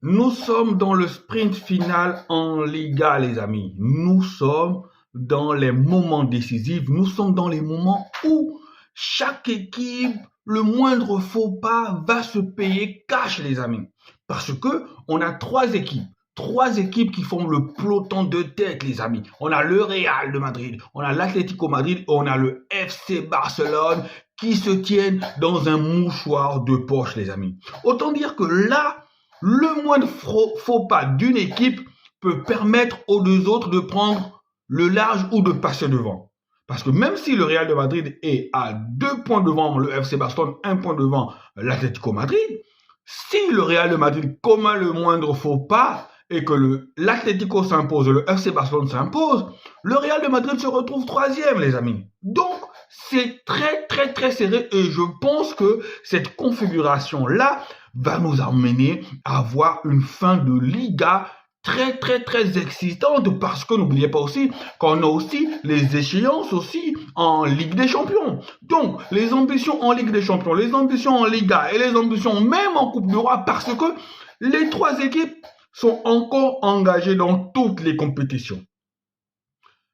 Nous sommes dans le sprint final en Liga, les amis. Nous sommes dans les moments décisifs. Nous sommes dans les moments où chaque équipe, le moindre faux pas va se payer cash, les amis. Parce que on a trois équipes. Trois équipes qui forment le peloton de tête, les amis. On a le Real de Madrid, on a l'Atlético Madrid et on a le FC Barcelone qui se tiennent dans un mouchoir de poche, les amis. Autant dire que là, le moindre faux pas d'une équipe peut permettre aux deux autres de prendre le large ou de passer devant. Parce que même si le Real de Madrid est à 2 points devant le FC Barcelone, 1 point devant l'Atlético Madrid, si le Real de Madrid commet le moindre faux pas et que l'Atlético s'impose, le FC Barcelone s'impose, le Real de Madrid se retrouve 3e, les amis. Donc, c'est très serré et je pense que cette configuration-là va nous amener à avoir une fin de Liga très excitante parce que n'oubliez pas aussi qu'on a aussi les échéances aussi en Ligue des Champions. Donc, les ambitions en Ligue des Champions, les ambitions en Liga et les ambitions même en Coupe du Roi parce que les trois équipes sont encore engagées dans toutes les compétitions.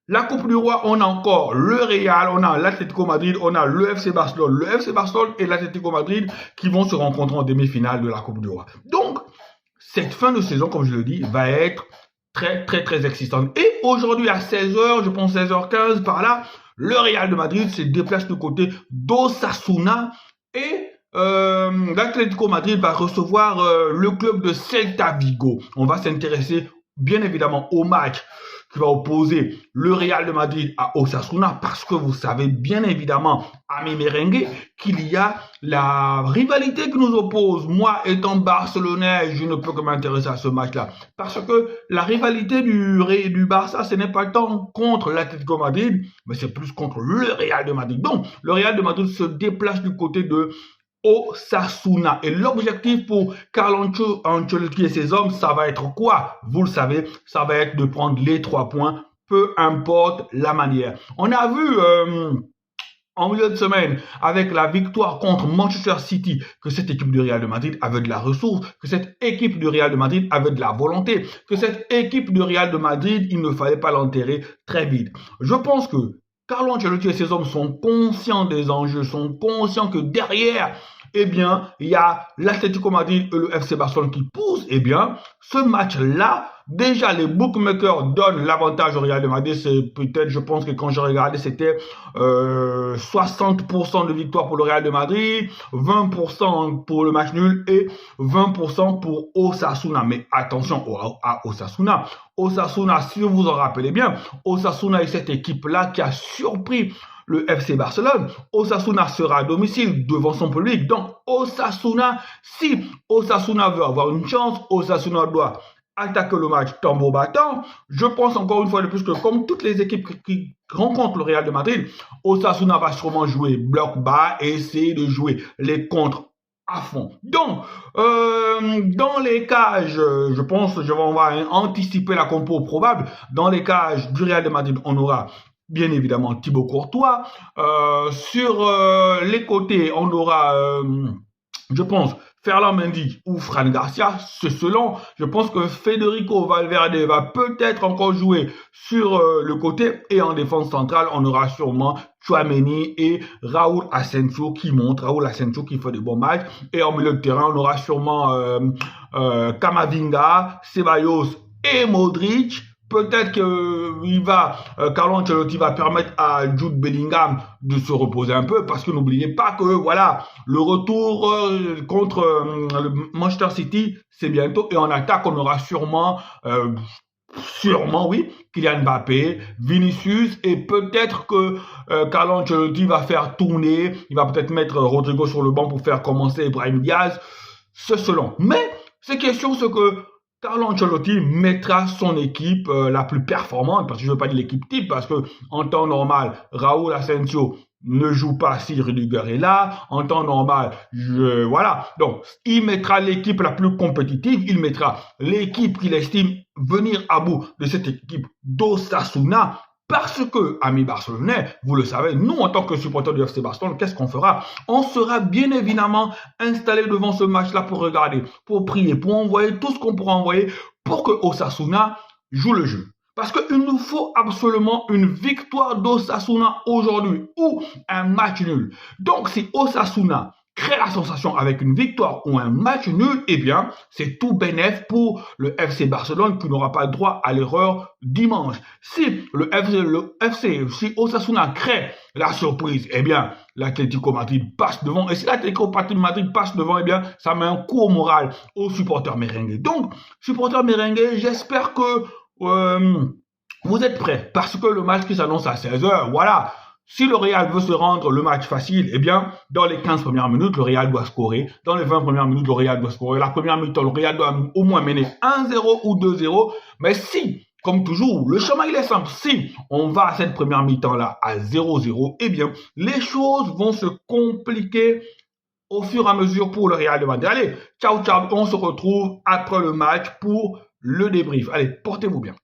La Coupe du Roi, on a encore le Real, on a l'Atlético Madrid, on a le FC Barcelone. Le FC Barcelone et l'Atlético Madrid qui vont se rencontrer en demi-finale de la Coupe du Roi. Donc, cette fin de saison, comme je le dis, va être très excitante. Et aujourd'hui à 16h, je pense 16h15 par là, le Real de Madrid se déplace du côté d'Osasuna et l'Atlético Madrid va recevoir le club de Celta Vigo. On va s'intéresser bien évidemment au match qui va opposer le Real de Madrid à Osasuna parce que vous savez bien évidemment, amis merengue, qu'il y a la rivalité qui nous oppose. Moi, étant barcelonais, je ne peux que m'intéresser à ce match-là parce que la rivalité du Barça, ce n'est pas tant contre l'Atlético Madrid, mais c'est plus contre le Real de Madrid. Donc, le Real de Madrid se déplace du côté de Osasuna. Et l'objectif pour Carlo Ancelotti et ses hommes, ça va être quoi? Vous le savez, ça va être de prendre les 3 points, peu importe la manière. On a vu en milieu de semaine, avec la victoire contre Manchester City, que cette équipe du Real de Madrid avait de la ressource, que cette équipe du Real de Madrid avait de la volonté, que cette équipe du Real de Madrid, il ne fallait pas l'enterrer très vite. Je pense que Carlo Ancelotti et ses hommes sont conscients des enjeux, sont conscients que derrière, eh bien, il y a l'Atlético Madrid et le FC Barcelone qui poussent. Eh bien, ce match-là, déjà, les bookmakers donnent l'avantage au Real de Madrid. C'est peut-être, je pense que quand j'ai regardé, c'était 60% de victoire pour le Real de Madrid, 20% pour le match nul et 20% pour Osasuna. Mais attention à Osasuna. Osasuna, si vous vous en rappelez bien, Osasuna est cette équipe-là qui a surpris le FC Barcelone. Osasuna sera à domicile devant son public. Donc, Osasuna, si Osasuna veut avoir une chance, Osasuna doit attaquer le match tambour battant. Je pense encore une fois de plus que comme toutes les équipes qui rencontrent le Real de Madrid, Osasuna va sûrement jouer bloc bas et essayer de jouer les contres à fond. Donc, dans les cages, je pense, on va anticiper la compo probable. Dans les cages du Real de Madrid, on aura bien évidemment Thibaut Courtois. Sur les côtés, on aura, je pense, Ferland Mendy ou Fran Garcia, c'est selon. Je pense que Federico Valverde va peut-être encore jouer sur le côté. Et en défense centrale, on aura sûrement Tchouaméni et Raúl Asensio qui montrent, Raúl Asensio qui fait de bons matchs. Et en milieu de terrain, on aura sûrement Camavinga, Ceballos et Modric. Peut-être que Carlo Ancelotti va permettre à Jude Bellingham de se reposer un peu parce que n'oubliez pas que voilà, le retour contre le Manchester City, c'est bientôt et en attaque, on aura sûrement oui, Kylian Mbappé, Vinicius et peut-être que Carlo Ancelotti va faire tourner, il va peut-être mettre Rodrigo sur le banc pour faire commencer Brahim Diaz, c'est selon. Mais c'est question ce que Carlo Ancelotti mettra son équipe la plus performante, parce que je ne veux pas dire l'équipe type, parce que en temps normal, Raúl Asensio ne joue pas si Rudiger est là. En temps normal, voilà. Donc, il mettra l'équipe la plus compétitive, il mettra l'équipe qu'il estime venir à bout de cette équipe d'Osasuna. Parce que, amis barcelonais, vous le savez, nous, en tant que supporters du FC Barcelone, qu'est-ce qu'on fera? On sera bien évidemment installés devant ce match-là pour regarder, pour prier, pour envoyer tout ce qu'on pourra envoyer pour que Osasuna joue le jeu. Parce qu'il nous faut absolument une victoire d'Osasuna aujourd'hui ou un match nul. Donc, si Osasuna crée la sensation avec une victoire ou un match nul, eh bien, c'est tout bénef pour le FC Barcelone qui n'aura pas le droit à l'erreur dimanche. Si si Osasuna crée la surprise, eh bien, l'Atlético Madrid passe devant. Et si l'Atlético Madrid passe devant, eh bien, ça met un coup au moral aux supporters merengues. Donc, supporters merengues, j'espère que vous êtes prêts parce que le match qui s'annonce à 16h, voilà. Si le Real veut se rendre le match facile, eh bien, dans les 15 premières minutes, le Real doit scorer. Dans les 20 premières minutes, le Real doit scorer. La première minute, le Real doit au moins mener 1-0 ou 2-0. Mais si, comme toujours, le chemin il est simple. Si on va à cette première mi-temps-là à 0-0, eh bien, les choses vont se compliquer au fur et à mesure pour le Real de Madrid. Allez, ciao, ciao. On se retrouve après le match pour le débrief. Allez, portez-vous bien.